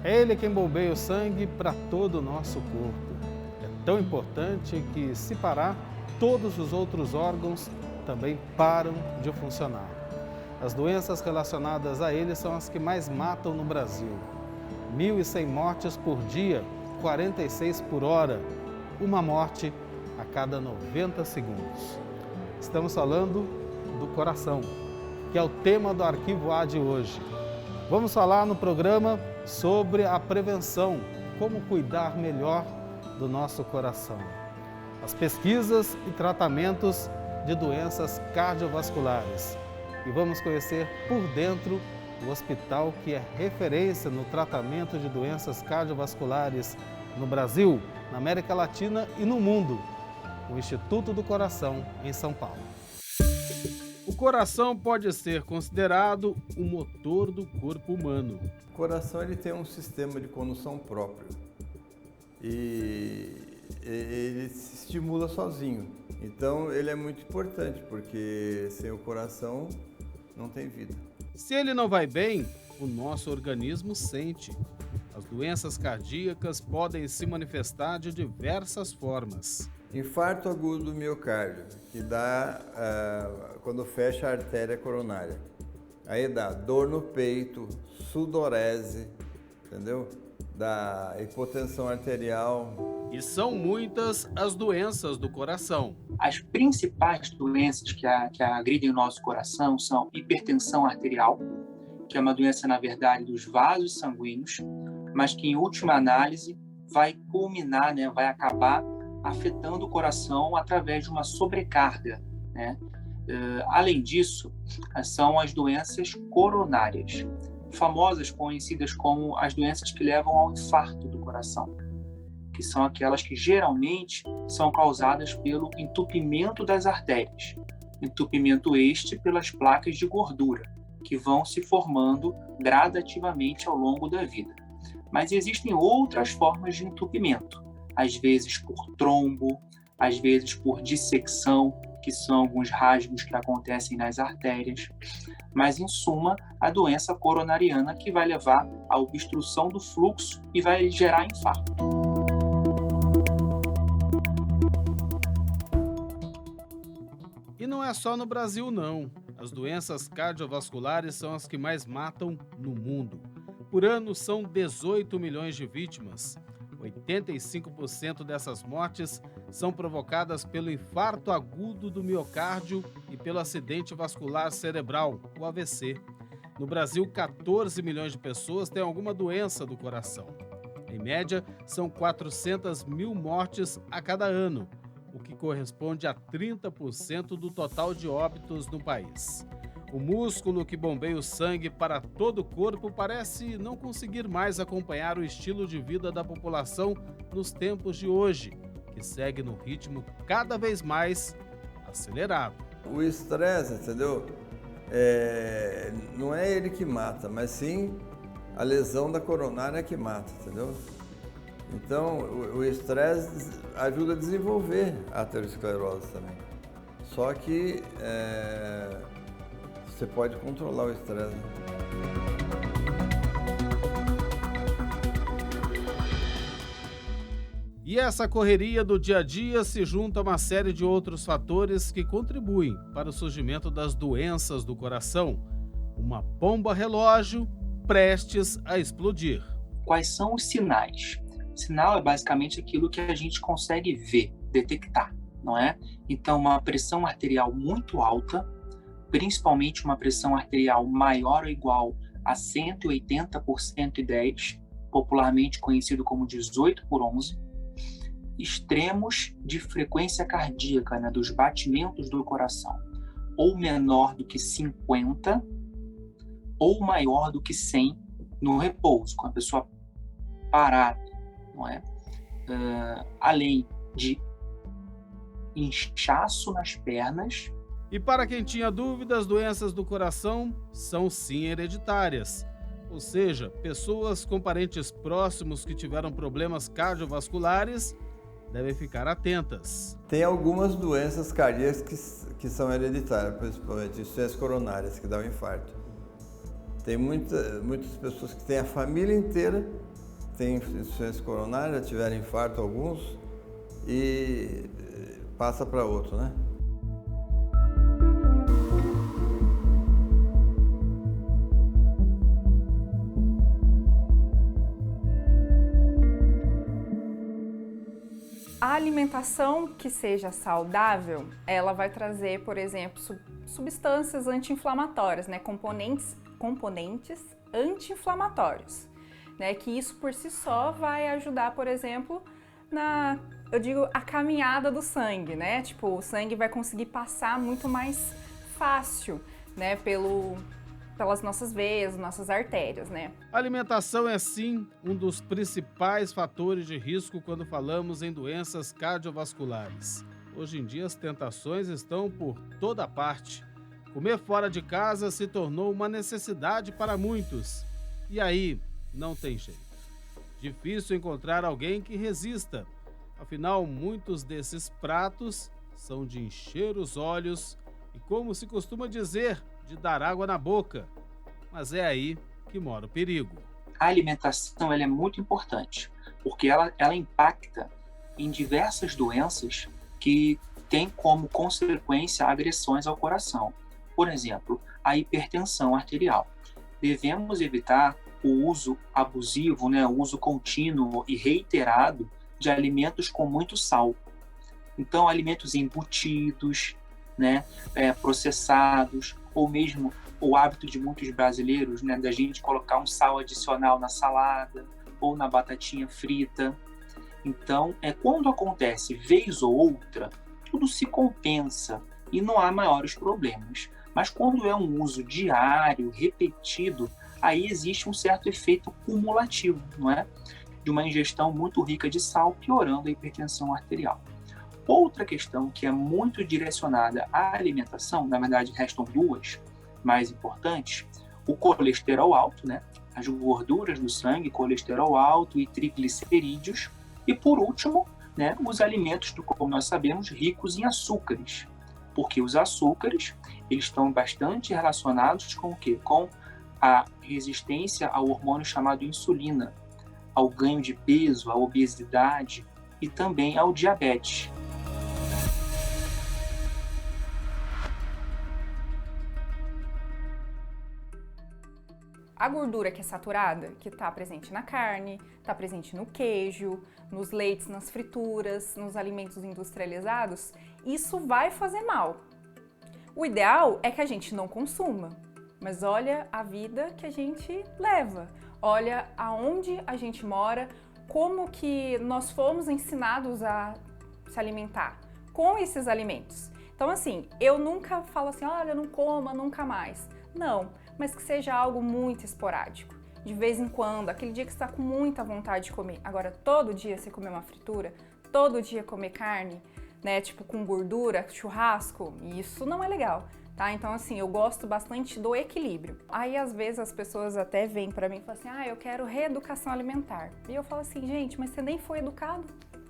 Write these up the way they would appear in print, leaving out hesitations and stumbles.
É ele quem bombeia o sangue para todo o nosso corpo. É tão importante que, se parar, todos os outros órgãos também param de funcionar. As doenças relacionadas a ele são as que mais matam no Brasil. 1.100 mortes por dia, 46 por hora, uma morte a cada 90 segundos. Estamos falando do coração, que é o tema do Arquivo A de hoje. Vamos falar no programa sobre a prevenção, como cuidar melhor do nosso coração. As pesquisas e tratamentos de doenças cardiovasculares. E vamos conhecer por dentro o hospital que é referência no tratamento de doenças cardiovasculares no Brasil, na América Latina e no mundo, o Instituto do Coração, em São Paulo. O coração pode ser considerado o motor do corpo humano. O coração ele tem um sistema de condução próprio e ele se estimula sozinho. Então ele é muito importante porque sem o coração não tem vida. Se ele não vai bem, o nosso organismo sente. As doenças cardíacas podem se manifestar de diversas formas. Infarto agudo do miocárdio, que dá quando fecha a artéria coronária. Aí dá dor no peito, sudorese, entendeu? Dá hipotensão arterial. E são muitas as doenças do coração. As principais doenças que agridem o nosso coração são hipertensão arterial, que é uma doença, na verdade, dos vasos sanguíneos, mas que, em última análise, vai culminar, vai acabar afetando o coração através de uma sobrecarga, Além disso, são as doenças coronárias, famosas, conhecidas como as doenças que levam ao infarto do coração, que são aquelas que geralmente são causadas pelo entupimento das artérias, entupimento este pelas placas de gordura, que vão se formando gradativamente ao longo da vida. Mas existem outras formas de entupimento, às vezes por trombo, às vezes por dissecção, que são alguns rasgos que acontecem nas artérias, mas, em suma, a doença coronariana que vai levar à obstrução do fluxo e vai gerar infarto. E não é só no Brasil, não. As doenças cardiovasculares são as que mais matam no mundo. Por ano, são 18 milhões de vítimas. 85% dessas mortes são provocadas pelo infarto agudo do miocárdio e pelo acidente vascular cerebral, o AVC. No Brasil, 14 milhões de pessoas têm alguma doença do coração. Em média, são 400 mil mortes a cada ano, o que corresponde a 30% do total de óbitos no país. O músculo que bombeia o sangue para todo o corpo parece não conseguir mais acompanhar o estilo de vida da população nos tempos de hoje, que segue num ritmo cada vez mais acelerado. O estresse, entendeu? Não é ele que mata, mas sim a lesão da coronária que mata, entendeu? Então, o estresse ajuda a desenvolver a aterosclerose também. Só que você pode controlar o estresse. E essa correria do dia a dia se junta a uma série de outros fatores que contribuem para o surgimento das doenças do coração. Uma bomba relógio prestes a explodir. Quais são os sinais? Sinal é basicamente aquilo que a gente consegue ver, detectar, não é? Então, uma pressão arterial muito alta, principalmente uma pressão arterial maior ou igual a 180 por 110, popularmente conhecido como 18 por 11, extremos de frequência cardíaca, dos batimentos do coração, ou menor do que 50, ou maior do que 100 no repouso, com a pessoa parada, não é? Além de inchaço nas pernas. E para quem tinha dúvidas, as doenças do coração são sim hereditárias. Ou seja, pessoas com parentes próximos que tiveram problemas cardiovasculares devem ficar atentas. Tem algumas doenças cardíacas que são hereditárias, principalmente insuficiências coronárias, que dão infarto. Tem muitas pessoas que têm a família inteira têm insuficiência coronária, tiveram infarto alguns e passa para outro, né? A alimentação que seja saudável, ela vai trazer, por exemplo, substâncias anti-inflamatórias, né? Componentes anti-inflamatórios, né? Que isso por si só vai ajudar, por exemplo, a caminhada do sangue, né? Tipo, o sangue vai conseguir passar muito mais fácil, né? Pelas nossas veias, nossas artérias, né? A alimentação é sim um dos principais fatores de risco quando falamos em doenças cardiovasculares. Hoje em dia as tentações estão por toda parte. Comer fora de casa se tornou uma necessidade para muitos. E aí, não tem jeito. Difícil encontrar alguém que resista. Afinal, muitos desses pratos são de encher os olhos e, como se costuma dizer, de dar água na boca. Mas é aí que mora o perigo. A alimentação ela é muito importante, porque ela impacta em diversas doenças que têm como consequência agressões ao coração. Por exemplo, a hipertensão arterial. Devemos evitar o uso abusivo, né, o uso contínuo e reiterado de alimentos com muito sal. Então, alimentos embutidos, né, processados, ou mesmo o hábito de muitos brasileiros, né, da gente colocar um sal adicional na salada ou na batatinha frita. Então, quando acontece vez ou outra, tudo se compensa e não há maiores problemas. Mas quando é um uso diário, repetido, aí existe um certo efeito cumulativo, não é? De uma ingestão muito rica de sal, piorando a hipertensão arterial. Outra questão que é muito direcionada à alimentação, na verdade restam duas mais importantes, o colesterol alto, né? As gorduras do sangue, colesterol alto e triglicerídeos, e por último, né, os alimentos, como nós sabemos, ricos em açúcares, porque os açúcares eles estão bastante relacionados com o quê? Com a resistência ao hormônio chamado insulina, ao ganho de peso, à obesidade e também ao diabetes. A gordura que é saturada, que está presente na carne, está presente no queijo, nos leites, nas frituras, nos alimentos industrializados, isso vai fazer mal. O ideal é que a gente não consuma, mas olha a vida que a gente leva, olha aonde a gente mora, como que nós fomos ensinados a se alimentar com esses alimentos. Então assim, eu nunca falo assim, olha, não coma nunca mais. Não, mas que seja algo muito esporádico. De vez em quando, aquele dia que você está com muita vontade de comer. Agora, todo dia você comer uma fritura, todo dia comer carne, né, tipo com gordura, churrasco, isso não é legal, tá? Então, assim, eu gosto bastante do equilíbrio. Aí, às vezes, as pessoas até vêm pra mim e falam assim, eu quero reeducação alimentar. E eu falo assim, gente, mas você nem foi educado?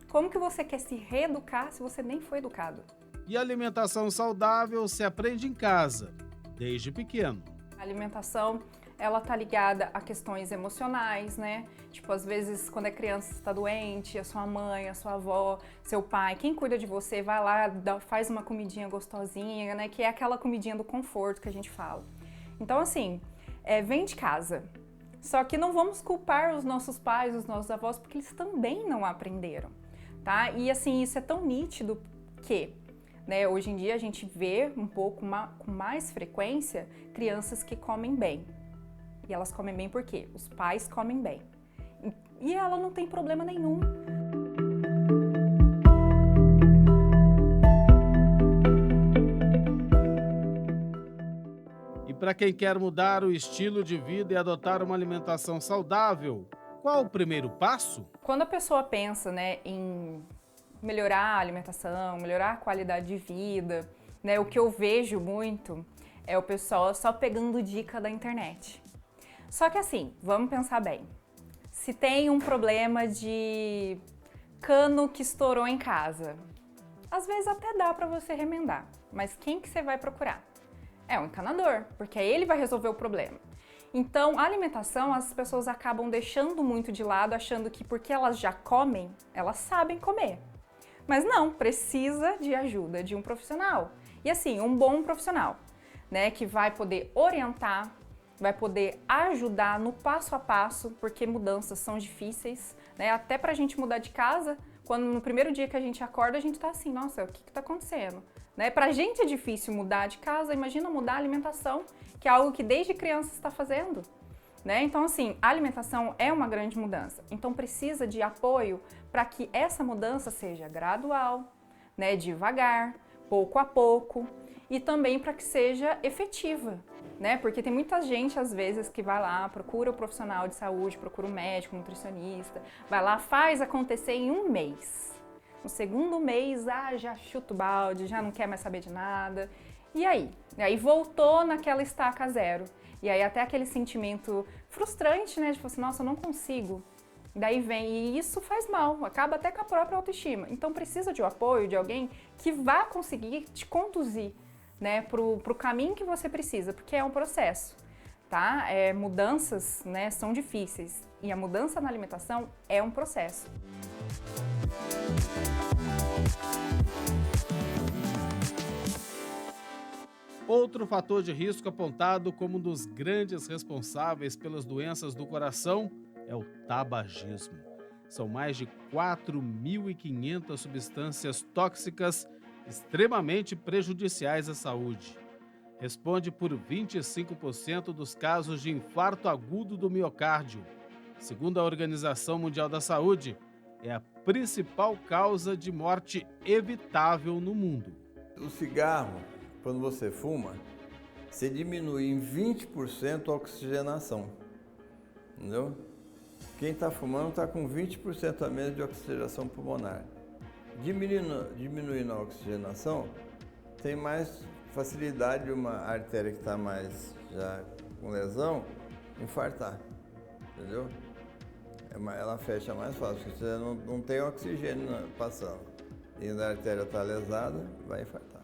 Como que você quer se reeducar se você nem foi educado? E a alimentação saudável se aprende em casa, desde pequeno. A alimentação, ela tá ligada a questões emocionais, né? Tipo, às vezes, quando a criança está doente, a sua mãe, a sua avó, seu pai, quem cuida de você, vai lá, faz uma comidinha gostosinha, né? Que é aquela comidinha do conforto que a gente fala. Então, assim, vem de casa. Só que não vamos culpar os nossos pais, os nossos avós, porque eles também não aprenderam, tá? E, assim, isso é tão nítido que... né, hoje em dia a gente vê um pouco com mais frequência crianças que comem bem. E elas comem bem por quê? Os pais comem bem. E ela não tem problema nenhum. E para quem quer mudar o estilo de vida e adotar uma alimentação saudável, qual o primeiro passo? Quando a pessoa pensa, né, em melhorar a alimentação, melhorar a qualidade de vida, né? O que eu vejo muito é o pessoal só pegando dica da internet. Só que assim, vamos pensar bem. Se tem um problema de cano que estourou em casa, às vezes até dá para você remendar, mas quem que você vai procurar? É um encanador, porque aí ele vai resolver o problema. Então, a alimentação, as pessoas acabam deixando muito de lado, achando que porque elas já comem, elas sabem comer. Mas não, precisa de ajuda de um profissional. E assim, um bom profissional, né, que vai poder orientar, vai poder ajudar no passo a passo, porque mudanças são difíceis, né? Até pra gente mudar de casa, quando no primeiro dia que a gente acorda, a gente tá assim, nossa, o que tá acontecendo? Né? Pra gente é difícil mudar de casa, imagina mudar a alimentação, que é algo que desde criança está fazendo, né? Então, assim, a alimentação é uma grande mudança. Então, precisa de apoio para que essa mudança seja gradual, né? Devagar, pouco a pouco, e também para que seja efetiva, né? Porque tem muita gente, às vezes, que vai lá, procura o profissional de saúde, procura o médico, nutricionista, vai lá, faz acontecer em um mês. No segundo mês, já chuta o balde, já não quer mais saber de nada. E aí? E aí voltou naquela estaca zero. E aí até aquele sentimento frustrante, né? De falar assim, nossa, eu não consigo. Daí vem, e isso faz mal, acaba até com a própria autoestima. Então precisa de um apoio, de alguém que vá conseguir te conduzir, né, pro caminho que você precisa, porque é um processo, tá? Mudanças, né, são difíceis. E a mudança na alimentação é um processo. Outro fator de risco apontado como um dos grandes responsáveis pelas doenças do coração é o tabagismo. São mais de 4.500 substâncias tóxicas extremamente prejudiciais à saúde. Responde por 25% dos casos de infarto agudo do miocárdio. Segundo a Organização Mundial da Saúde, é a principal causa de morte evitável no mundo. O cigarro, quando você fuma, você diminui em 20% a oxigenação, entendeu? Quem está fumando está com 20% a menos de oxigenação pulmonar. Diminuindo a oxigenação, tem mais facilidade de uma artéria que está mais já com lesão, infartar, entendeu? Ela fecha mais fácil, porque você não tem oxigênio passando. E a artéria está lesada, vai infartar.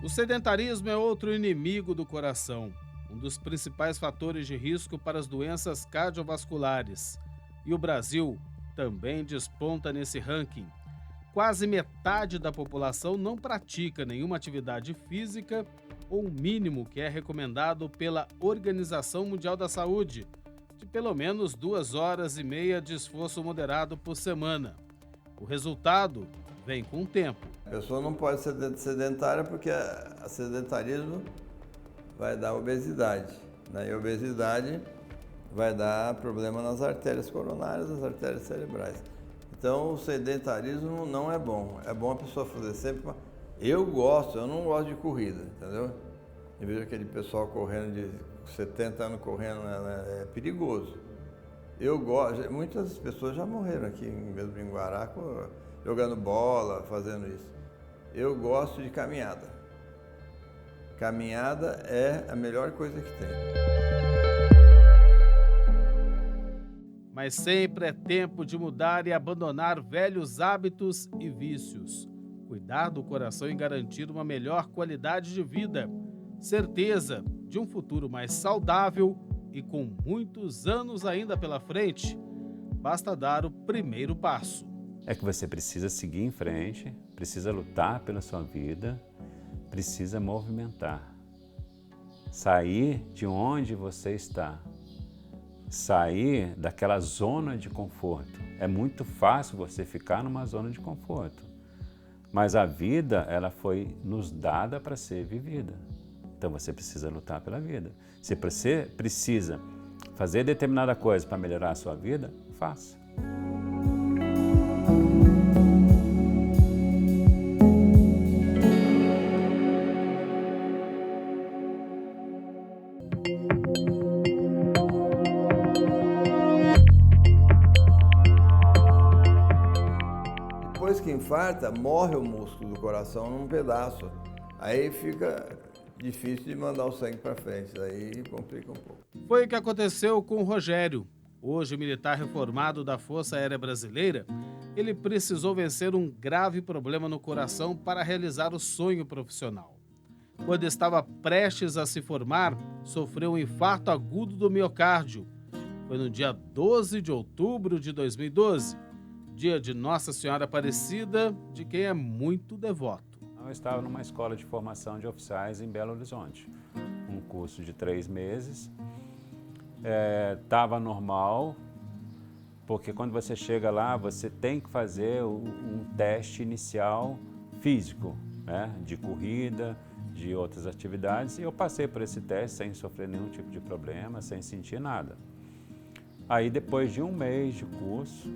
O sedentarismo é outro inimigo do coração, um dos principais fatores de risco para as doenças cardiovasculares. E o Brasil também desponta nesse ranking. Quase metade da população não pratica nenhuma atividade física ou o mínimo que é recomendado pela Organização Mundial da Saúde, de pelo menos 2 horas e meia de esforço moderado por semana. O resultado vem com o tempo. A pessoa não pode ser sedentária porque o sedentarismo vai dar obesidade, né? E a obesidade vai dar problema nas artérias coronárias, nas artérias cerebrais. Então, o sedentarismo não é bom. É bom a pessoa fazer sempre... Eu não gosto de corrida, entendeu? Eu vejo aquele pessoal correndo de 70 anos correndo, é perigoso. Eu gosto... Muitas pessoas já morreram aqui, mesmo em Guará, jogando bola, fazendo isso. Eu gosto de caminhada. Caminhada é a melhor coisa que tem. Mas sempre é tempo de mudar e abandonar velhos hábitos e vícios. Cuidar do coração e garantir uma melhor qualidade de vida. Certeza de um futuro mais saudável e com muitos anos ainda pela frente. Basta dar o primeiro passo. É que você precisa seguir em frente, precisa lutar pela sua vida, precisa movimentar. Sair de onde você está. Sair daquela zona de conforto. É muito fácil você ficar numa zona de conforto. Mas a vida, ela foi nos dada para ser vivida. Então você precisa lutar pela vida. Se você precisa fazer determinada coisa para melhorar a sua vida, faça. Depois que infarta, morre o músculo do coração num pedaço. Aí fica difícil de mandar o sangue para frente, aí complica um pouco. Foi o que aconteceu com o Rogério. Hoje militar reformado da Força Aérea Brasileira, ele precisou vencer um grave problema no coração para realizar o sonho profissional. quando estava prestes a se formar, sofreu um infarto agudo do miocárdio. Foi no dia 12 de outubro de 2012, dia de Nossa Senhora Aparecida, de quem é muito devoto. Eu estava numa escola de formação de oficiais em Belo Horizonte, um curso de 3 meses. Estava normal, porque quando você chega lá, você tem que fazer um teste inicial físico, né, de corrida, de outras atividades, e eu passei por esse teste sem sofrer nenhum tipo de problema, sem sentir nada. Aí, depois de 1 mês de curso,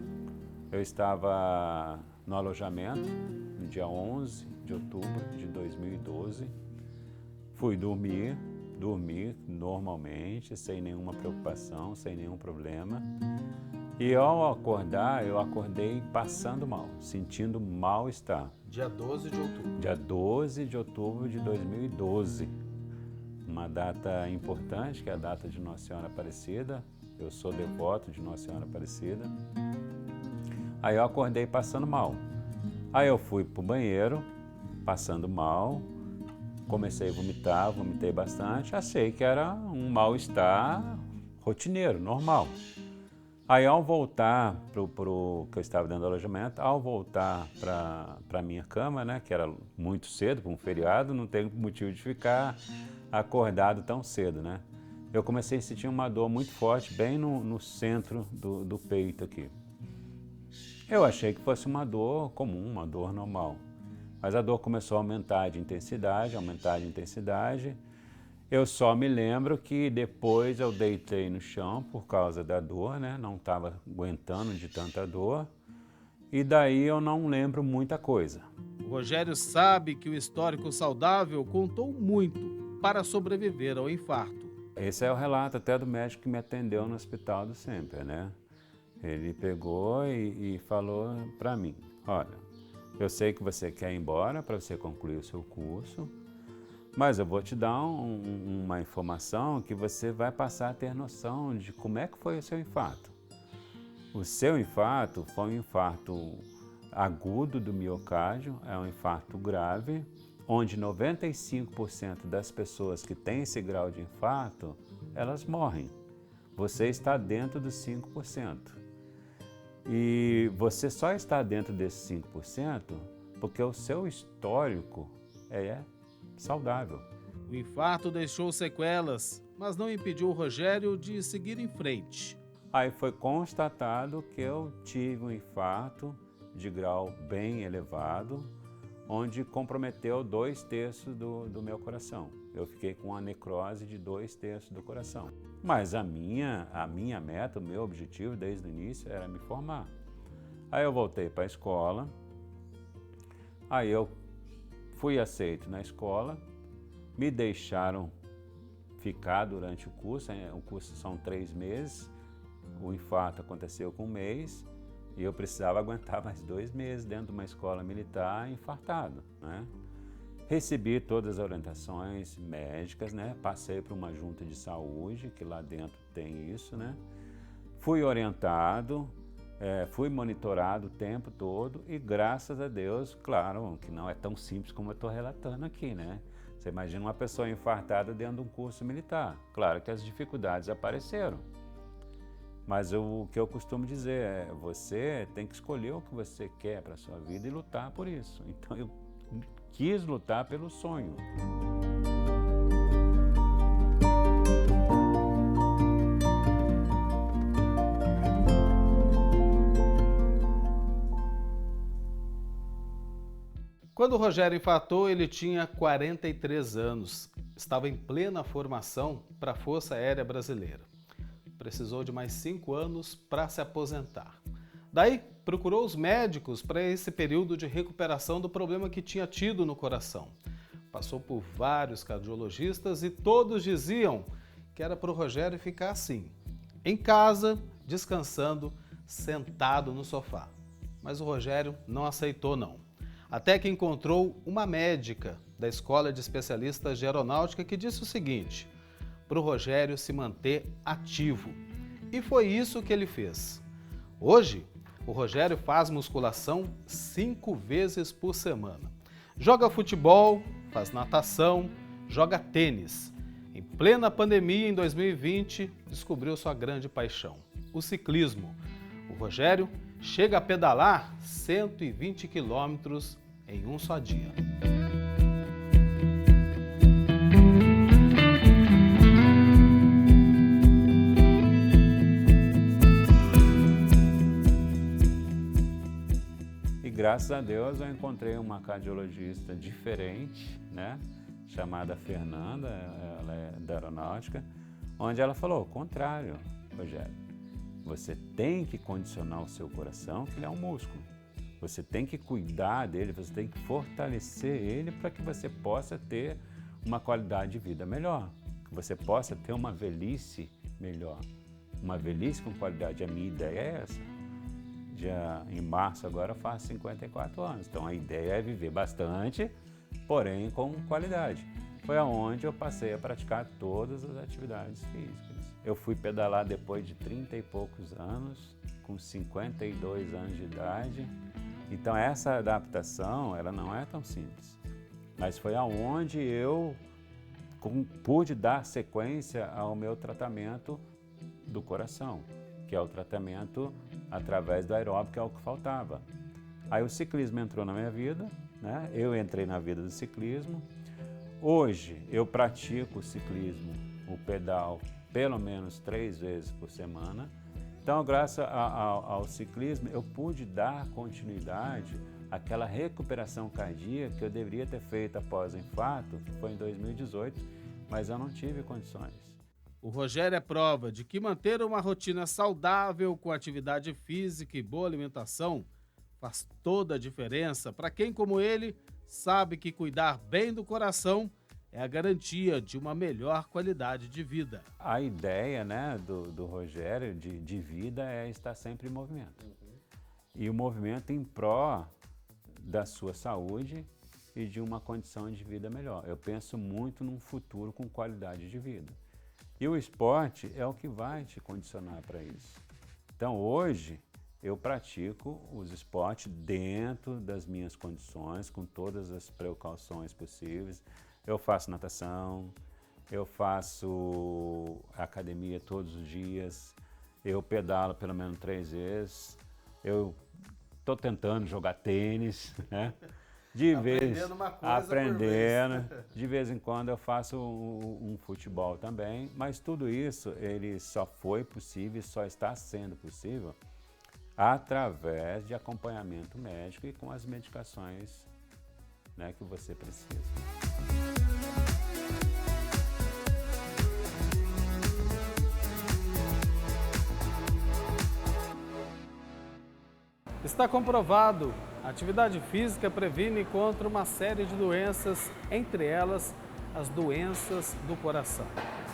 eu estava no alojamento, no dia 11 de outubro de 2012, fui dormir normalmente, sem nenhuma preocupação, sem nenhum problema. E ao acordar, eu acordei passando mal, sentindo mal-estar. Dia 12 de outubro. Dia 12 de outubro de 2012. Uma data importante, que é a data de Nossa Senhora Aparecida. Eu sou devoto de Nossa Senhora Aparecida. Aí eu acordei passando mal. Aí eu fui pro banheiro, passando mal. Comecei a vomitar, vomitei bastante. Achei que era um mal-estar rotineiro, normal. Aí, ao voltar pro que eu estava dentro do alojamento, ao voltar para a minha cama, né, que era muito cedo, para um feriado, não tem motivo de ficar acordado tão cedo, né? Eu comecei a sentir uma dor muito forte, bem no centro do peito aqui. Eu achei que fosse uma dor comum, uma dor normal. Mas a dor começou a aumentar de intensidade, Eu só me lembro que depois eu deitei no chão por causa da dor, né? Não estava aguentando de tanta dor. E daí eu não lembro muita coisa. O Rogério sabe que o histórico saudável contou muito para sobreviver ao infarto. Esse é o relato até do médico que me atendeu no Hospital do Sempre, né? Ele pegou e falou para mim, olha, eu sei que você quer ir embora para você concluir o seu curso, mas eu vou te dar uma informação que você vai passar a ter noção de como é que foi o seu infarto. O seu infarto foi um infarto agudo do miocárdio, é um infarto grave, onde 95% das pessoas que têm esse grau de infarto, elas morrem. Você está dentro dos 5%. E você só está dentro desses 5% porque o seu histórico é saudável. O infarto deixou sequelas, mas não impediu o Rogério de seguir em frente. Aí foi constatado que eu tive um infarto de grau bem elevado, onde comprometeu 2/3 do meu coração. Eu fiquei com uma necrose de 2/3 do coração. Mas a minha meta, o meu objetivo desde o início era me formar. Aí eu voltei para a escola, aí eu fui aceito na escola, me deixaram ficar durante o curso são 3 meses, o infarto aconteceu com 1 mês, e eu precisava aguentar mais 2 meses dentro de uma escola militar infartado, né? Recebi todas as orientações médicas, né? Passei por uma junta de saúde, que lá dentro tem isso, né? Fui orientado, fui monitorado o tempo todo e, graças a Deus, claro, que não é tão simples como eu estou relatando aqui, né? Você imagina uma pessoa infartada dentro de um curso militar. Claro que as dificuldades apareceram. Mas o que eu costumo dizer é, você tem que escolher o que você quer para a sua vida e lutar por isso. Então eu quis lutar pelo sonho. Quando o Rogério infartou, ele tinha 43 anos. Estava em plena formação para a Força Aérea Brasileira. Precisou de mais 5 anos para se aposentar. Daí, procurou os médicos para esse período de recuperação do problema que tinha tido no coração. Passou por vários cardiologistas e todos diziam que era para o Rogério ficar assim, em casa, descansando, sentado no sofá. Mas o Rogério não aceitou não. Até que encontrou uma médica da Escola de Especialistas de Aeronáutica que disse o seguinte, para o Rogério se manter ativo. E foi isso que ele fez. Hoje, o Rogério faz musculação 5 vezes por semana. Joga futebol, faz natação, joga tênis. Em plena pandemia, em 2020, descobriu sua grande paixão, o ciclismo. O Rogério chega a pedalar 120 quilômetros em um só dia. E graças a Deus eu encontrei uma cardiologista diferente, né? Chamada Fernanda, ela é da aeronáutica, onde ela falou: o contrário, Rogério, você tem que condicionar o seu coração, que ele é um músculo. Você tem que cuidar dele, você tem que fortalecer ele para que você possa ter uma qualidade de vida melhor, que você possa ter uma velhice melhor, uma velhice com qualidade. A minha ideia é essa. Em março agora eu faço 54 anos, então a ideia é viver bastante, porém com qualidade. Foi aonde eu passei a praticar todas as atividades físicas. Eu fui pedalar depois de 30 e poucos anos, com 52 anos de idade. Então essa adaptação, ela não é tão simples. Mas foi aonde eu pude dar sequência ao meu tratamento do coração, que é o tratamento através do aeróbico, que é o que faltava. Aí o ciclismo entrou na minha vida, né? Eu entrei na vida do ciclismo. Hoje eu pratico o ciclismo, o pedal, pelo menos 3 vezes por semana. Então, graças ao ciclismo, eu pude dar continuidade àquela recuperação cardíaca que eu deveria ter feito após o infarto, que foi em 2018, mas eu não tive condições. O Rogério é prova de que manter uma rotina saudável com atividade física e boa alimentação faz toda a diferença para quem, como ele, sabe que cuidar bem do coração é a garantia de uma melhor qualidade de vida. A ideia, né, do Rogério de vida é estar sempre em movimento. E o movimento em pró da sua saúde e de uma condição de vida melhor. Eu penso muito num futuro com qualidade de vida. E o esporte é o que vai te condicionar para isso. Então hoje eu pratico os esportes dentro das minhas condições, com todas as precauções possíveis. Eu faço natação, eu faço academia todos os dias, eu pedalo pelo menos 3 vezes, eu estou tentando jogar tênis, né? Aprendendo, de vez em quando eu faço um futebol também, mas tudo isso ele só foi possível, só está sendo possível através de acompanhamento médico e com as medicações, né, que você precisa. Está comprovado, a atividade física previne contra uma série de doenças, entre elas as doenças do coração.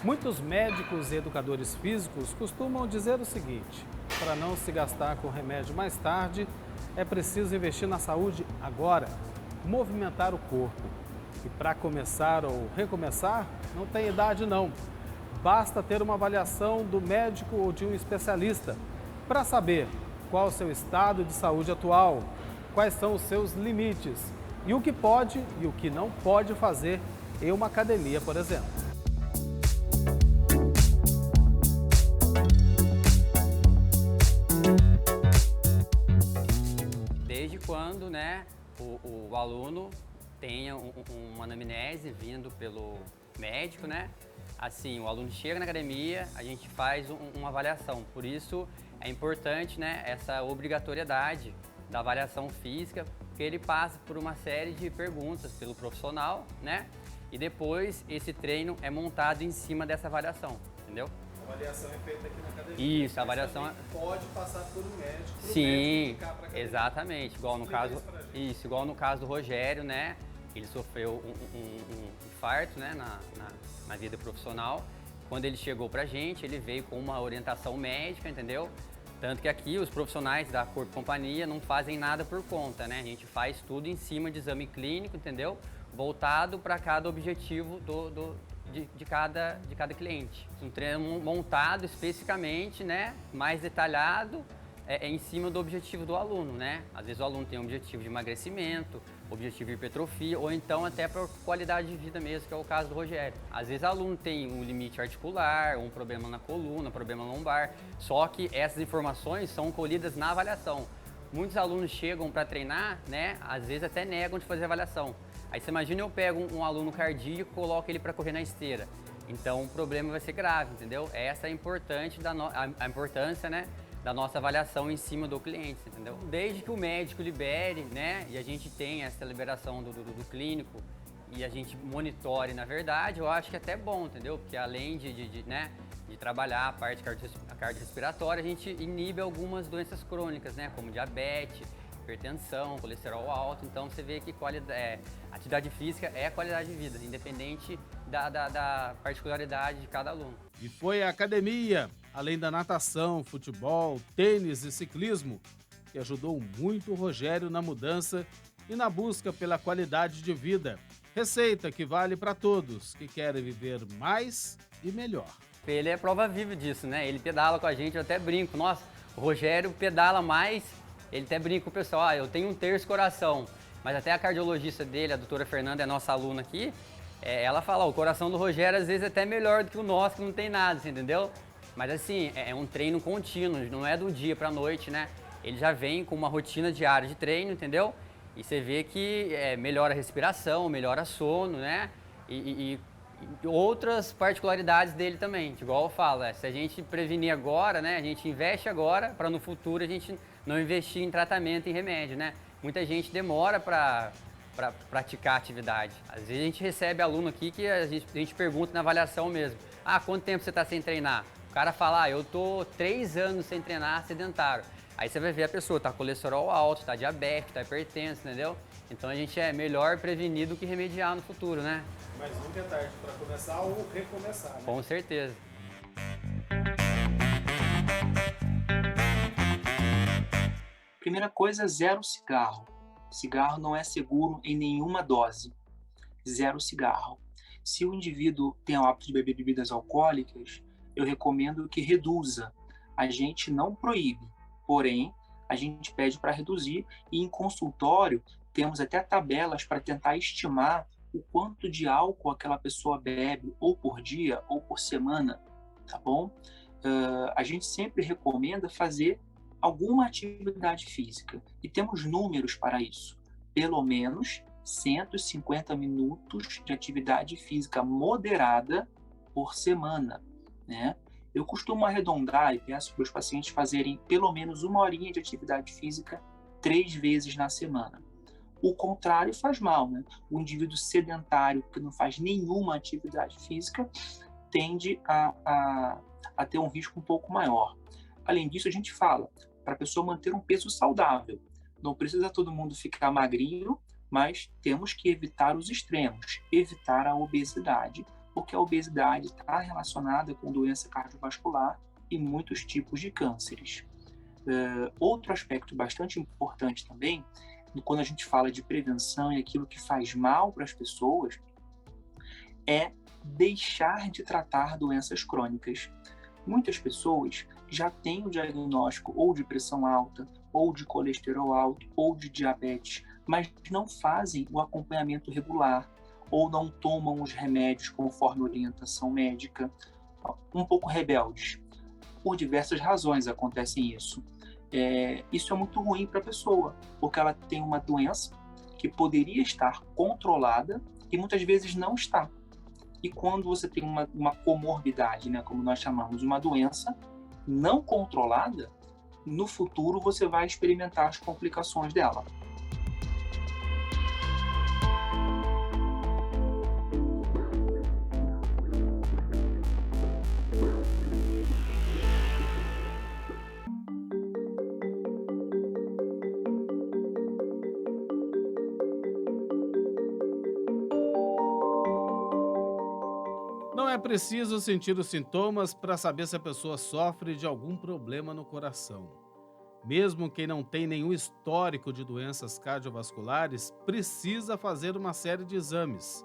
Muitos médicos e educadores físicos costumam dizer o seguinte: para não se gastar com remédio mais tarde, é preciso investir na saúde agora, movimentar o corpo. E para começar ou recomeçar, não tem idade não. Basta ter uma avaliação do médico ou de um especialista para saber qual o seu estado de saúde atual, quais são os seus limites e o que pode e o que não pode fazer em uma academia, por exemplo. Desde quando, né, o aluno tenha uma anamnese vindo pelo médico, né? Assim, o aluno chega na academia, a gente faz uma avaliação. Por isso é importante, né, essa obrigatoriedade da avaliação física, porque ele passa por uma série de perguntas pelo profissional, né? E depois esse treino é montado em cima dessa avaliação, entendeu? A avaliação é feita aqui na academia. Isso, a avaliação pode passar por um médico. Sim, exatamente. Igual no caso, igual no caso do Rogério, né? Ele sofreu um infarto, né, na vida profissional. Quando ele chegou pra gente, ele veio com uma orientação médica, entendeu? Tanto que aqui os profissionais da Corpo Companhia não fazem nada por conta, né? A gente faz tudo em cima de exame clínico, entendeu? Voltado para cada objetivo de cada cliente. Um treino montado especificamente, né? Mais detalhado, em cima do objetivo do aluno, né? Às vezes o aluno tem um objetivo de emagrecimento, objetivo de hipertrofia, ou então até por qualidade de vida mesmo, que é o caso do Rogério. Às vezes o aluno tem um limite articular, um problema na coluna, um problema lombar, só que essas informações são colhidas na avaliação. Muitos alunos chegam para treinar, né, às vezes até negam de fazer avaliação. Aí você imagina, eu pego um aluno cardíaco e coloco ele para correr na esteira. Então o problema vai ser grave, entendeu? Essa é a importância, né, da nossa avaliação em cima do cliente, entendeu? Desde que o médico libere, né, e a gente tenha essa liberação do clínico e a gente monitore, na verdade, eu acho que é até bom, entendeu? Porque além de trabalhar a parte cardiorrespiratória, a gente inibe algumas doenças crônicas, né, como diabetes, hipertensão, colesterol alto. Então você vê que atividade física é qualidade de vida, independente da particularidade de cada aluno. E foi a academia, além da natação, futebol, tênis e ciclismo, que ajudou muito o Rogério na mudança e na busca pela qualidade de vida. Receita que vale para todos que querem viver mais e melhor. Ele é prova viva disso, né? Ele pedala com a gente, eu até brinco. Nossa, o Rogério pedala mais, ele até brinca com o pessoal, eu tenho um terço coração. Mas até a cardiologista dele, a doutora Fernanda, é nossa aluna aqui, ela fala, o coração do Rogério às vezes é até melhor do que o nosso, que não tem nada, assim, entendeu? Mas assim, é um treino contínuo, não é do dia pra noite, né? Ele já vem com uma rotina diária de treino, entendeu? E você vê que melhora a respiração, melhora sono, né? E outras particularidades dele também, igual eu falo, se a gente prevenir agora, né? A gente investe agora para no futuro a gente não investir em tratamento, em remédio, né? Muita gente demora para praticar atividade. Às vezes a gente recebe aluno aqui que a gente pergunta na avaliação mesmo, quanto tempo você está sem treinar? O cara fala, eu tô 3 anos sem treinar, sedentário. Aí você vai ver a pessoa, tá colesterol alto, tá diabético, tá hipertenso, entendeu? Então a gente é melhor prevenir do que remediar no futuro, né? Mas nunca é tarde para começar ou recomeçar, né? Com certeza. Primeira coisa, 0 cigarro. Cigarro não é seguro em nenhuma dose. 0 cigarro. Se o indivíduo tem o hábito de beber bebidas alcoólicas, eu recomendo que reduza. A gente não proíbe, porém, a gente pede para reduzir e em consultório temos até tabelas para tentar estimar o quanto de álcool aquela pessoa bebe, ou por dia ou por semana, tá bom? A gente sempre recomenda fazer alguma atividade física e temos números para isso. Pelo menos 150 minutos de atividade física moderada por semana, né? Eu costumo arredondar e peço para os pacientes fazerem pelo menos 1 horinha de atividade física 3 vezes na semana. O contrário faz mal, né? O indivíduo sedentário que não faz nenhuma atividade física tende a ter um risco um pouco maior. Além disso, a gente fala para a pessoa manter um peso saudável. Não precisa todo mundo ficar magrinho, mas temos que evitar os extremos, evitar a obesidade, porque a obesidade está relacionada com doença cardiovascular e muitos tipos de cânceres. Outro aspecto bastante importante também, quando a gente fala de prevenção e aquilo que faz mal para as pessoas, é deixar de tratar doenças crônicas. Muitas pessoas já têm o diagnóstico ou de pressão alta, ou de colesterol alto, ou de diabetes, mas não fazem o acompanhamento regular, ou não tomam os remédios conforme orientação médica, um pouco rebeldes. Por diversas razões acontece isso. Isso é muito ruim para a pessoa, porque ela tem uma doença que poderia estar controlada e muitas vezes não está. E quando você tem uma comorbidade, né, como nós chamamos, uma doença não controlada, no futuro você vai experimentar as complicações dela. Não é preciso sentir os sintomas para saber se a pessoa sofre de algum problema no coração. Mesmo quem não tem nenhum histórico de doenças cardiovasculares, precisa fazer uma série de exames.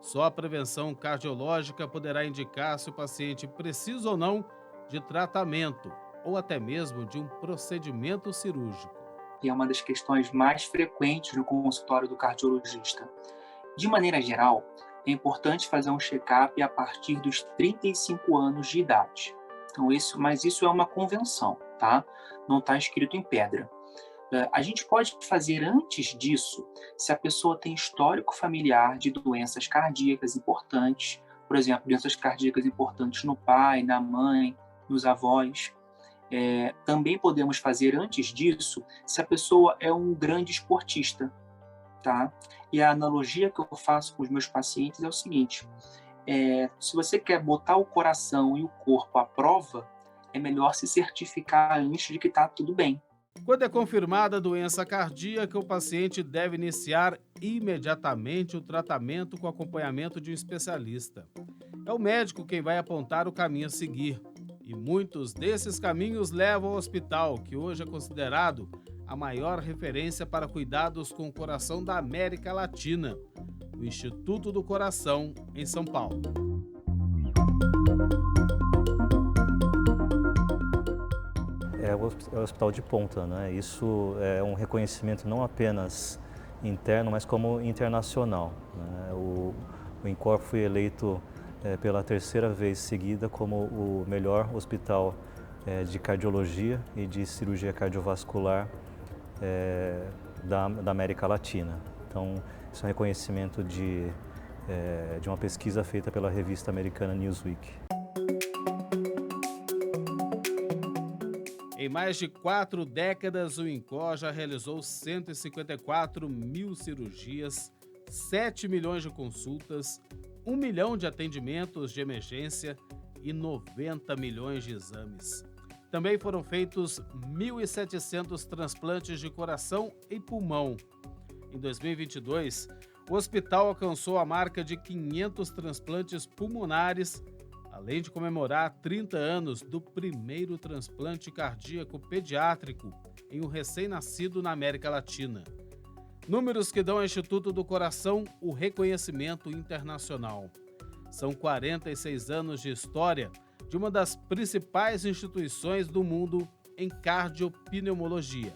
Só a prevenção cardiológica poderá indicar se o paciente precisa ou não de tratamento, ou até mesmo de um procedimento cirúrgico. e é uma das questões mais frequentes no consultório do cardiologista. De maneira geral, é importante fazer um check-up a partir dos 35 anos de idade. Então, mas isso é uma convenção, tá? Não está escrito em pedra. A gente pode fazer antes disso, se a pessoa tem histórico familiar de doenças cardíacas importantes, por exemplo, doenças cardíacas importantes no pai, na mãe, nos avós. Também podemos fazer antes disso, se a pessoa é um grande esportista, tá? E a analogia que eu faço com os meus pacientes é o seguinte: se você quer botar o coração e o corpo à prova, é melhor se certificar antes de que está tudo bem. Quando é confirmada a doença cardíaca, o paciente deve iniciar imediatamente o tratamento com acompanhamento de um especialista. É o médico quem vai apontar o caminho a seguir. E muitos desses caminhos levam ao hospital, que hoje é considerado a maior referência para cuidados com o coração da América Latina, o Instituto do Coração, em São Paulo. É o hospital de ponta, né? Isso é um reconhecimento não apenas interno, mas como internacional, né? O INCOR foi eleito pela terceira vez seguida como o melhor hospital de cardiologia e de cirurgia cardiovascular da América Latina. Então, isso é um reconhecimento de uma pesquisa feita pela revista americana Newsweek. Em mais de 4 décadas, o INCOR já realizou 154 mil cirurgias, 7 milhões de consultas, 1 milhão de atendimentos de emergência e 90 milhões de exames. Também foram feitos 1.700 transplantes de coração e pulmão. Em 2022, o hospital alcançou a marca de 500 transplantes pulmonares, além de comemorar 30 anos do primeiro transplante cardíaco pediátrico em um recém-nascido na América Latina. Números que dão ao Instituto do Coração o reconhecimento internacional. São 46 anos de história de uma das principais instituições do mundo em cardiopneumologia.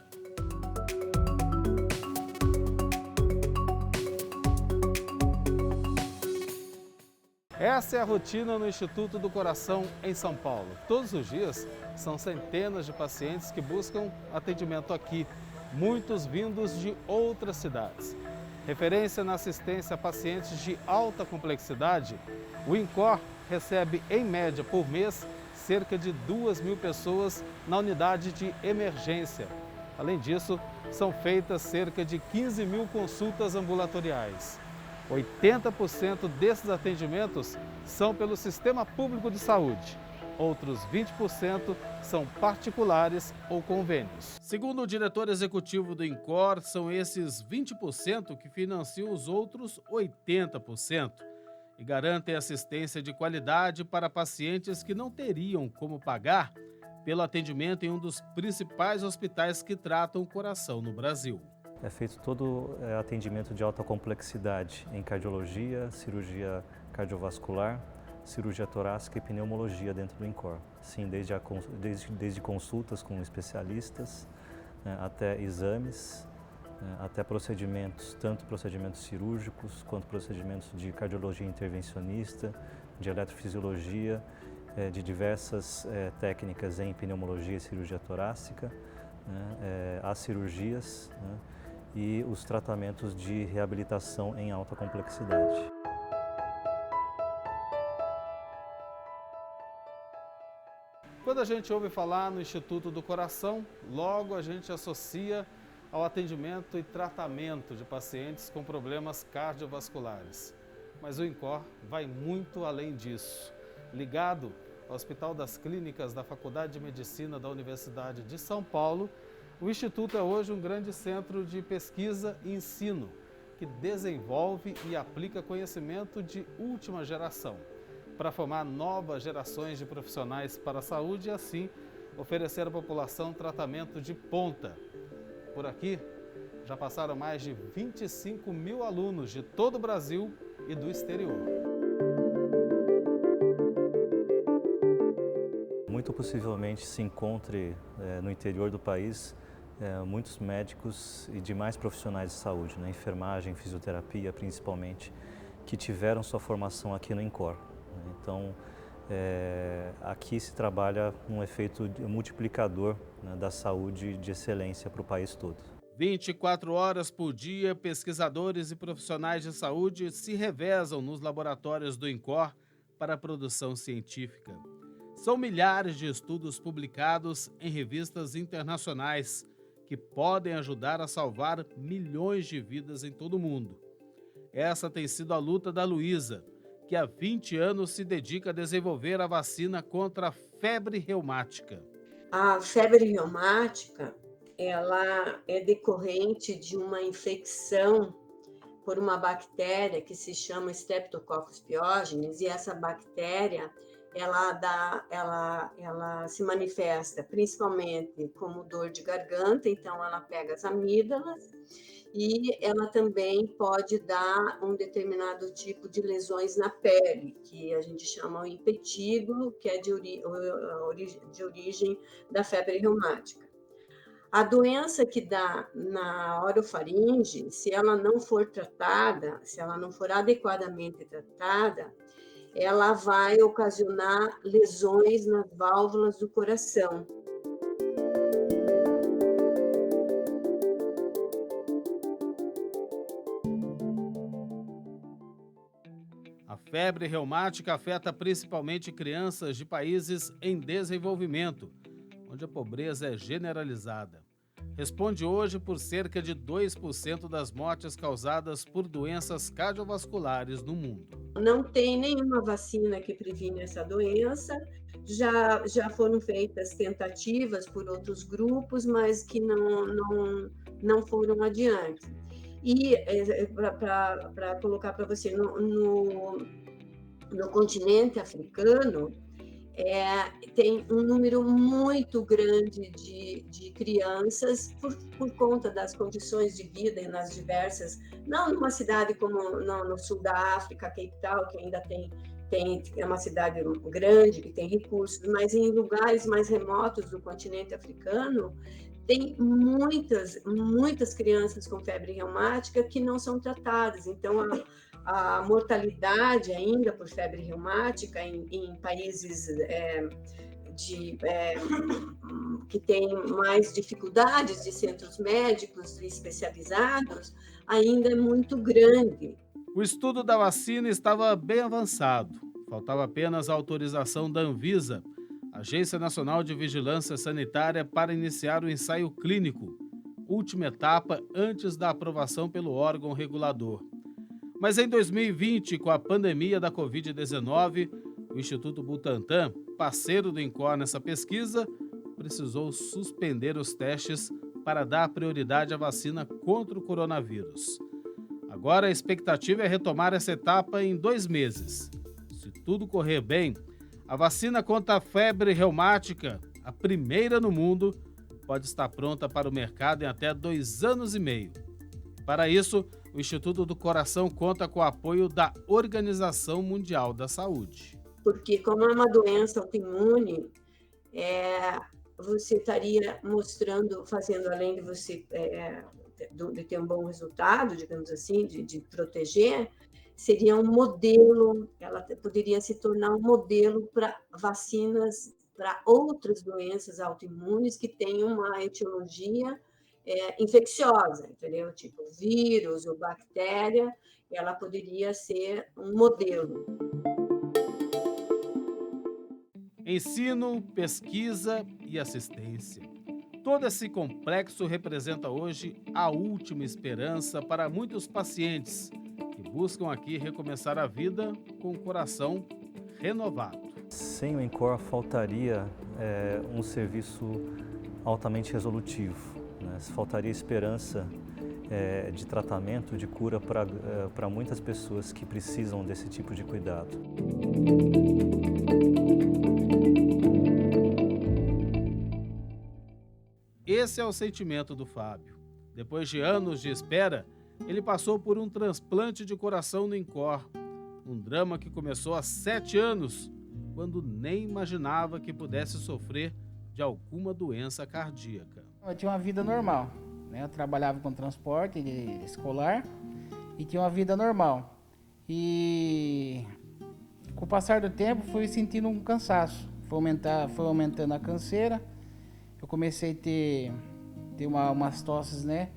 Essa é a rotina no Instituto do Coração, em São Paulo. Todos os dias, são centenas de pacientes que buscam atendimento aqui, muitos vindos de outras cidades. Referência na assistência a pacientes de alta complexidade, o INCOR recebe, em média, por mês, cerca de 2.000 pessoas na unidade de emergência. Além disso, são feitas cerca de 15.000 consultas ambulatoriais. 80% desses atendimentos são pelo Sistema Público de Saúde. Outros 20% são particulares ou convênios. Segundo o diretor executivo do INCOR, são esses 20% que financiam os outros 80% e garantem assistência de qualidade para pacientes que não teriam como pagar pelo atendimento em um dos principais hospitais que tratam o coração no Brasil. É feito todo atendimento de alta complexidade em cardiologia, cirurgia cardiovascular, cirurgia torácica e pneumologia dentro do INCOR. Sim, desde consultas com especialistas, né, até exames, né, até procedimentos, tanto procedimentos cirúrgicos quanto procedimentos de cardiologia intervencionista, de eletrofisiologia, de diversas técnicas em pneumologia e cirurgia torácica, né, as cirurgias, né, e os tratamentos de reabilitação em alta complexidade. Quando a gente ouve falar no Instituto do Coração, logo a gente associa ao atendimento e tratamento de pacientes com problemas cardiovasculares. Mas o INCOR vai muito além disso. Ligado ao Hospital das Clínicas da Faculdade de Medicina da Universidade de São Paulo, o Instituto é hoje um grande centro de pesquisa e ensino, que desenvolve e aplica conhecimento de última geração, para formar novas gerações de profissionais para a saúde e, assim, oferecer à população tratamento de ponta. Por aqui, já passaram mais de 25.000 alunos de todo o Brasil e do exterior. Muito possivelmente se encontre no interior do país muitos médicos e demais profissionais de saúde, né, enfermagem, fisioterapia principalmente, que tiveram sua formação aqui no INCOR. Né? Então, aqui se trabalha um efeito multiplicador, né, da saúde de excelência para o país todo. 24 horas por dia, pesquisadores e profissionais de saúde se revezam nos laboratórios do INCOR para a produção científica. São milhares de estudos publicados em revistas internacionais que podem ajudar a salvar milhões de vidas em todo o mundo. Essa tem sido a luta da Luísa, que há 20 anos se dedica a desenvolver a vacina contra a febre reumática. A febre reumática, ela é decorrente de uma infecção por uma bactéria que se chama Streptococcus pyogenes, e essa bactéria ela se manifesta principalmente como dor de garganta, então ela pega as amígdalas, e ela também pode dar um determinado tipo de lesões na pele, que a gente chama o impetigo, que é de origem da febre reumática. A doença que dá na orofaringe, se ela não for tratada, se ela não for adequadamente tratada, ela vai ocasionar lesões nas válvulas do coração. A febre reumática afeta principalmente crianças de países em desenvolvimento, onde a pobreza é generalizada. Responde hoje por cerca de 2% das mortes causadas por doenças cardiovasculares no mundo. Não tem nenhuma vacina que previne essa doença, já foram feitas tentativas por outros grupos, mas que não foram adiante. E para colocar para você, no continente africano, tem um número muito grande de crianças por conta das condições de vida nas diversas, não numa cidade como no sul da África, Cape Town, que ainda é uma cidade grande, que tem recursos, mas em lugares mais remotos do continente africano, tem muitas crianças com febre reumática que não são tratadas. Então, a mortalidade ainda por febre reumática em países que têm mais dificuldades de centros médicos especializados ainda é muito grande. O estudo da vacina estava bem avançado. Faltava apenas a autorização da Anvisa, Agência Nacional de Vigilância Sanitária, para iniciar o ensaio clínico, última etapa antes da aprovação pelo órgão regulador. Mas em 2020, com a pandemia da Covid-19, o Instituto Butantan, parceiro do INCOR nessa pesquisa, precisou suspender os testes para dar prioridade à vacina contra o coronavírus. Agora a expectativa é retomar essa etapa em 2 meses. Se tudo correr bem, a vacina contra a febre reumática, a primeira no mundo, pode estar pronta para o mercado em até 2 anos e meio. Para isso, o Instituto do Coração conta com o apoio da Organização Mundial da Saúde. Porque como é uma doença autoimune, você estaria fazendo além de você de ter um bom resultado, digamos assim, de proteger, seria um modelo, ela poderia se tornar um modelo para vacinas para outras doenças autoimunes que têm uma etiologia infecciosa, entendeu? Tipo vírus ou bactéria, ela poderia ser um modelo. Ensino, pesquisa e assistência. Todo esse complexo representa hoje a última esperança para muitos pacientes que buscam aqui recomeçar a vida com o coração renovado. Sem o INCOR faltaria um serviço altamente resolutivo, né? Faltaria esperança de tratamento, de cura para muitas pessoas que precisam desse tipo de cuidado. Esse é o sentimento do Fábio. Depois de anos de espera, ele passou por um transplante de coração no INCOR. Um drama que começou há 7 anos, quando nem imaginava que pudesse sofrer de alguma doença cardíaca. Eu tinha uma vida normal, né? Eu trabalhava com transporte escolar e tinha uma vida normal. E com o passar do tempo fui sentindo um cansaço, foi aumentando a canseira, eu comecei a ter umas tosses, né?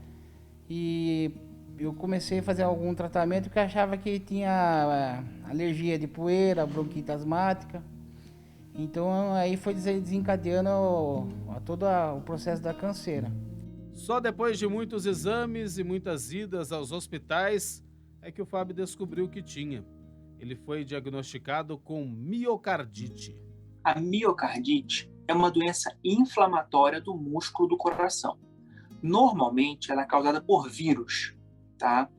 E eu comecei a fazer algum tratamento porque achava que tinha alergia de poeira, bronquite asmática. Então aí foi desencadeando todo o processo da canseira. Só depois de muitos exames e muitas idas aos hospitais é que o Fábio descobriu o que tinha. Ele foi diagnosticado com miocardite. A miocardite é uma doença inflamatória do músculo do coração. Normalmente ela é causada por vírus, tá?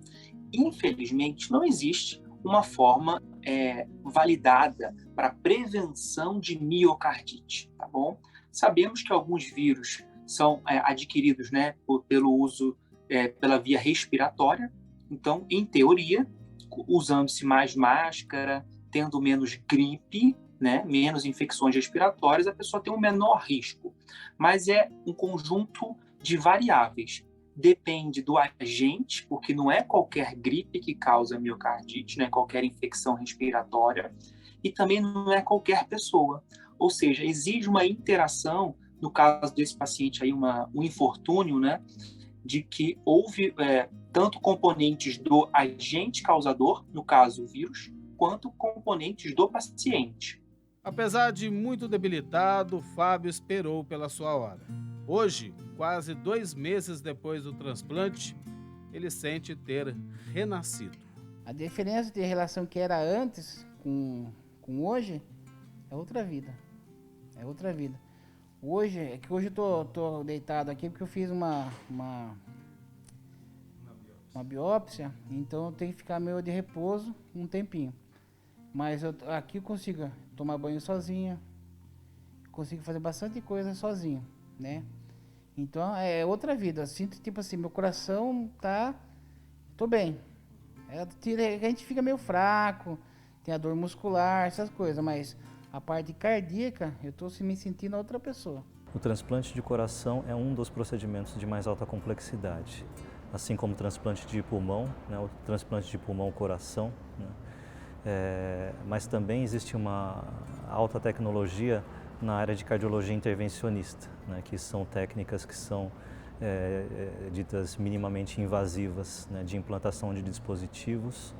Infelizmente não existe uma forma validada para prevenção de miocardite, tá bom? Sabemos que alguns vírus são adquiridos, né, pelo uso pela via respiratória. Então, em teoria, usando-se mais máscara, tendo menos gripe, né, menos infecções respiratórias, a pessoa tem um menor risco. Mas é um conjunto de variáveis. Depende do agente, porque não é qualquer gripe que causa miocardite, não é qualquer infecção respiratória, e também não é qualquer pessoa. Ou seja, exige uma interação, no caso desse paciente aí, um infortúnio, né, de que houve tanto componentes do agente causador, no caso o vírus, quanto componentes do paciente. Apesar de muito debilitado, Fábio esperou pela sua hora. Hoje, quase 2 meses depois do transplante, ele sente ter renascido. A diferença de relação que era antes com hoje é outra vida. É outra vida. Hoje eu tô deitado aqui porque eu fiz uma biópsia, então eu tenho que ficar meio de repouso um tempinho. Mas aqui eu consigo tomar banho sozinho, consigo fazer bastante coisa sozinho, né? Então é outra vida. Eu sinto tipo assim, meu coração tô bem. A gente fica meio fraco, tem a dor muscular, essas coisas, mas a parte cardíaca, eu tô me sentindo outra pessoa. O transplante de coração é um dos procedimentos de mais alta complexidade, assim como o transplante de pulmão, né, o transplante de pulmão-coração, né, mas também existe uma alta tecnologia na área de cardiologia intervencionista, né, que são técnicas que são ditas minimamente invasivas, né, de implantação de dispositivos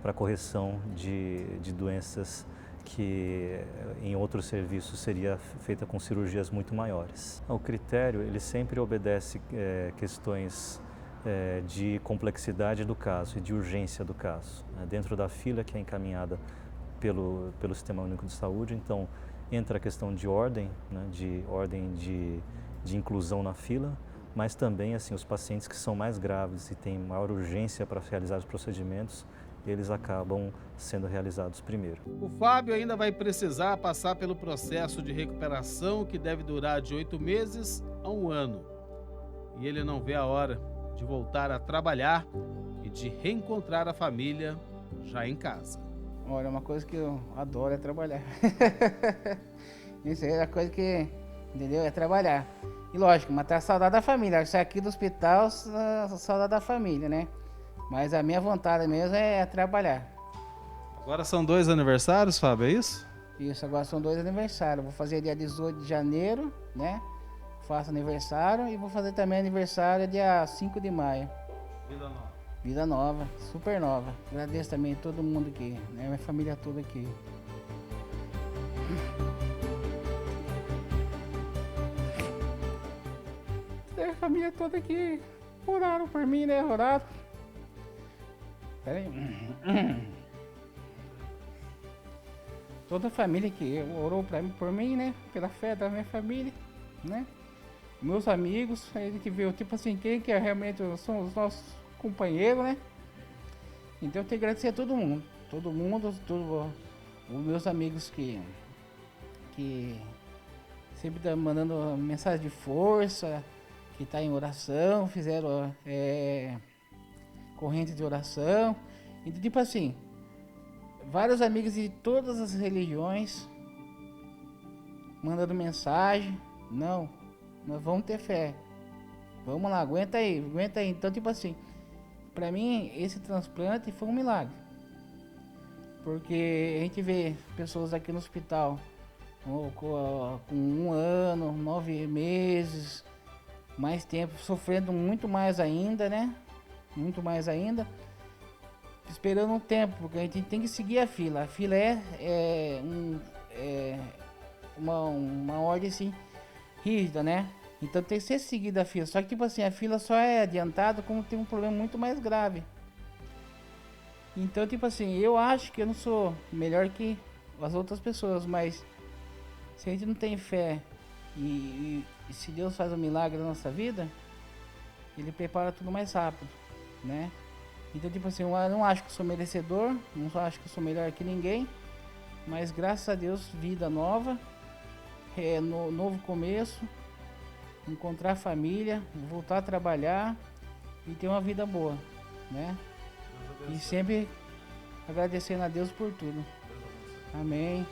para correção de doenças que em outros serviços seria feita com cirurgias muito maiores. O critério ele sempre obedece questões de complexidade do caso e de urgência do caso. Dentro da fila que é encaminhada pelo Sistema Único de Saúde, então entra a questão de ordem, né, de inclusão na fila, mas também assim os pacientes que são mais graves e têm maior urgência para realizar os procedimentos, eles acabam sendo realizados primeiro. O Fábio ainda vai precisar passar pelo processo de recuperação que deve durar de 8 meses a 1 ano. E ele não vê a hora de voltar a trabalhar e de reencontrar a família já em casa. Olha, uma coisa que eu adoro é trabalhar. Isso aí é a coisa que, entendeu? É trabalhar. E lógico, matar a saudade da família. Sair aqui do hospital, a saudade da família, né? Mas a minha vontade mesmo é trabalhar. Agora são 2 aniversários, Fábio, é isso? Isso, agora são 2 aniversários. Vou fazer dia 18 de janeiro, né? Faço aniversário e vou fazer também aniversário dia 5 de maio. Vida nova. Vida nova, super nova. Agradeço também a todo mundo aqui, né? Minha família toda aqui. A família toda aqui oraram por mim, né? Oraram. Toda a família que orou por mim, né? Pela fé da minha família, né? Meus amigos, a gente viu, tipo assim, quem que realmente são os nossos companheiros, né? Então eu tenho que agradecer a todo mundo, os meus amigos que sempre estão mandando mensagem de força, que tá em oração, fizeram corrente de oração. E tipo assim, vários amigos de todas as religiões mandando mensagem, não nós vamos ter fé. Vamos lá, aguenta aí, aguenta aí. Então, tipo assim, pra mim, esse transplante foi um milagre. Porque a gente vê pessoas aqui no hospital com 1 ano, 9 meses, mais tempo, sofrendo muito mais ainda, né? Muito mais ainda. Esperando um tempo, porque a gente tem que seguir a fila. A fila é uma ordem assim, rígida, né? Então tem que ser seguida a fila. Só que tipo assim, a fila só é adiantada como tem um problema muito mais grave. Então tipo assim, eu acho que eu não sou melhor que as outras pessoas, mas se a gente não tem fé e se Deus faz um milagre na nossa vida, Ele prepara tudo mais rápido, né? Então tipo assim, eu não acho que eu sou merecedor, não acho que eu sou melhor que ninguém, mas graças a Deus, vida nova, novo começo, encontrar família, voltar a trabalhar e ter uma vida boa, né? E sempre agradecendo a Deus por tudo. Amém.